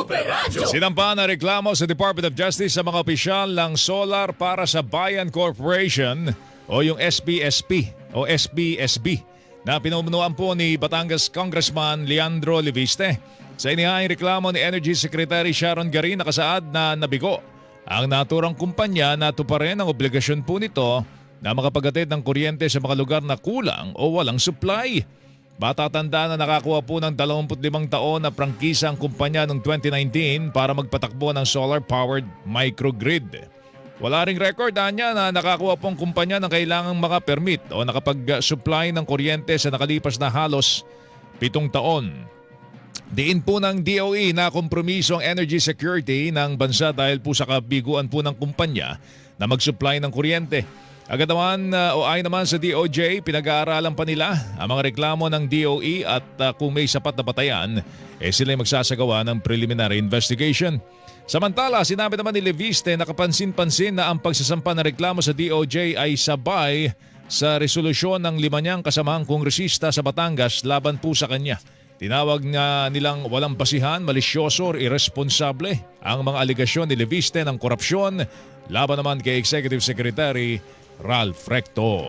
Super Radio. Sinampa na reklamo sa Department of Justice sa mga opisyal ng Solar para sa Bayan Corporation o yung SPSP o SPSB na pinumunuan po ni Batangas Congressman Leandro Leviste. Sa inihaing reklamo ni Energy Secretary Sharon Garin nakasaad na nabigo ang naturang kumpanya na tuparin ang obligasyon po nito na makapaghatid ng kuryente sa mga lugar na kulang o walang supply. Matatanda na nakakuha po ng 25 taon na prangkisa ang kumpanya noong 2019 para magpatakbo ng solar-powered microgrid. Wala ring record niya na nakakuha pong kumpanya ng kailangang mga permit o nakapag-supply ng kuryente sa nakalipas na halos 7 taon. Diin po ng DOE na kompromiso ang energy security ng bansa dahil po sa kabiguan po ng kumpanya na mag-supply ng kuryente. Agad naman o ayon naman sa DOJ, pinag-aaralan pa nila ang mga reklamo ng DOE at kung may sapat na batayan, sila magsasagawa ng preliminary investigation. Samantala, sinabi naman ni Leviste na kapansin-pansin na ang pagsasampa ng reklamo sa DOJ ay sabay sa resolusyon ng 5 niyang kasamahang kongresista sa Batangas laban po sa kanya. Tinawag nga nilang walang basihan, malisyoso o irresponsable ang mga aligasyon ni Leviste ng korupsyon laban naman kay Executive Secretary Ralph Recto.